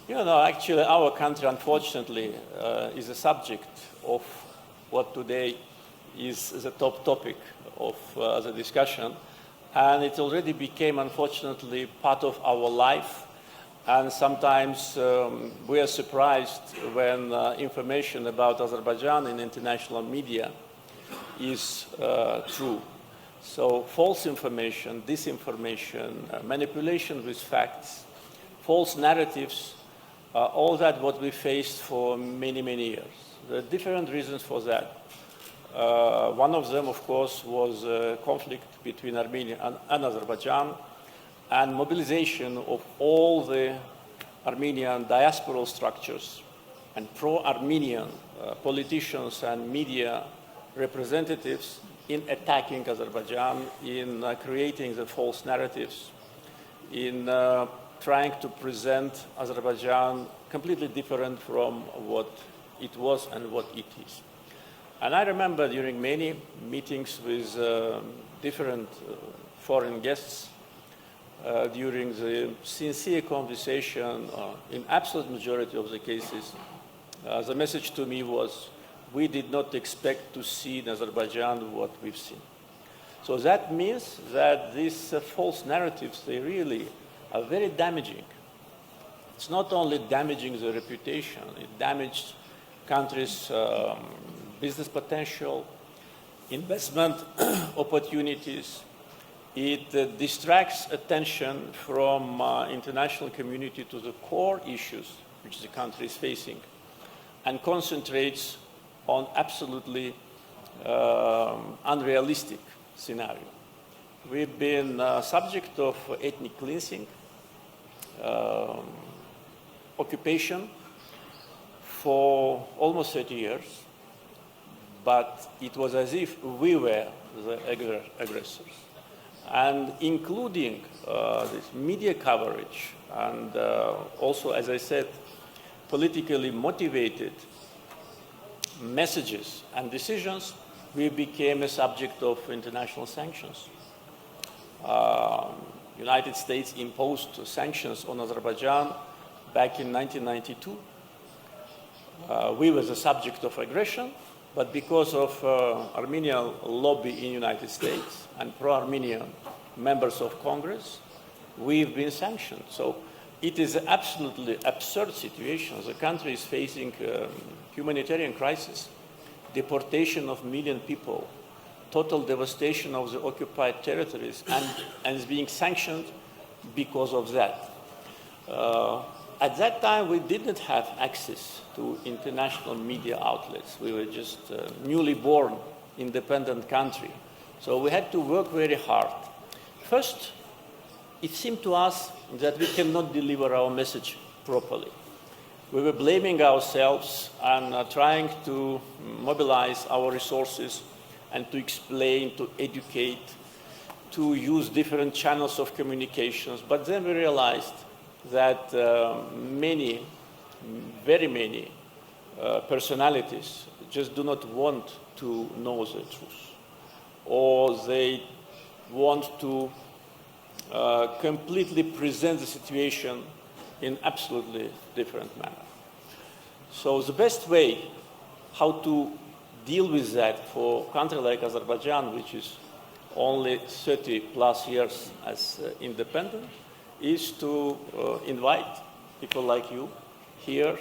You know, actually, our country, unfortunately, is a subject of what today is the top topic of the discussion. And it already became, unfortunately, part of our life. And sometimes we are surprised when information about Azerbaijan in international media is true. So false information, disinformation, manipulation with facts, false narratives, all that what we faced for many, many years. There are different reasons for that. One of them, of course, was a conflict between Armenia and Azerbaijan, and mobilization of all the Armenian diasporal structures and pro-Armenian politicians and media representatives in attacking Azerbaijan, in creating the false narratives, in trying to present Azerbaijan completely different from what it was and what it is. And I remember during many meetings with different foreign guests, during the sincere conversation, in absolute majority of the cases, the message to me was, we did not expect to see in Azerbaijan what we've seen. So that means that these false narratives, they really are very damaging. It's not only damaging the reputation, it damaged countries' business potential, investment opportunities. It distracts attention from international community to the core issues which the country is facing and concentrates on absolutely unrealistic scenario. We've been subject of ethnic cleansing, occupation for almost 30 years, but it was as if we were the aggressors. And including this media coverage and also, as I said, politically motivated messages and decisions, we became a subject of international sanctions. United States imposed sanctions on Azerbaijan back in 1992. We were the subject of aggression, but because of Armenian lobby in the United States and pro-Armenian members of Congress, we've been sanctioned. So it is an absolutely absurd situation. The country is facing humanitarian crisis, deportation of million people, total devastation of the occupied territories, and is being sanctioned because of that. At that time, we didn't have access to international media outlets. We were just a newly born independent country. So we had to work very hard. First, it seemed to us that we cannot deliver our message properly. We were blaming ourselves and trying to mobilize our resources and to explain, to educate, to use different channels of communications. But then we realized that many, very many personalities just do not want to know the truth, or they want to completely present the situation in absolutely different manner. So the best way how to deal with that for a country like Azerbaijan, which is only 30 plus years as independent, is to invite people like you here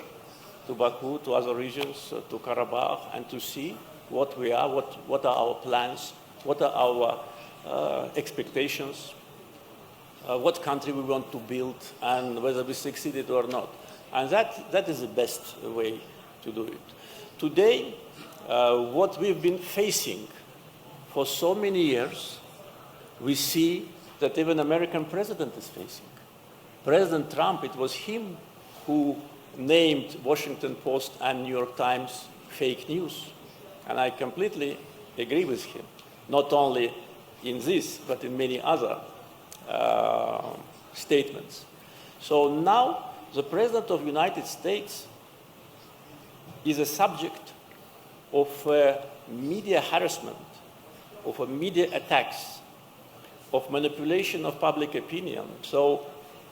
to Baku, to other regions, to Karabakh, and to see what we are, what are our plans, what are our expectations, what country we want to build, and whether we succeeded or not. And that is the best way to do it. Today, what we've been facing for so many years, we see that even American president is facing. President Trump, it was him who named Washington Post and New York Times fake news. And I completely agree with him, not only in this, but in many other statements. So now the President of the United States is a subject of media harassment, of media attacks, of manipulation of public opinion. So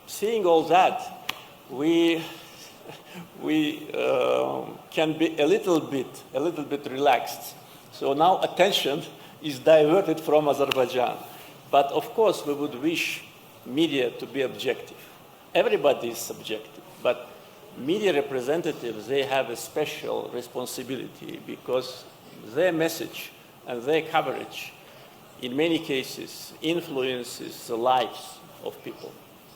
seeing all that, we we can be a little bit relaxed. So now attention is diverted from Azerbaijan. But of course, we would wish media to be objective. Everybody is subjective, but media representatives, they have a special responsibility because their message and their coverage, in many cases, influences the lives of people.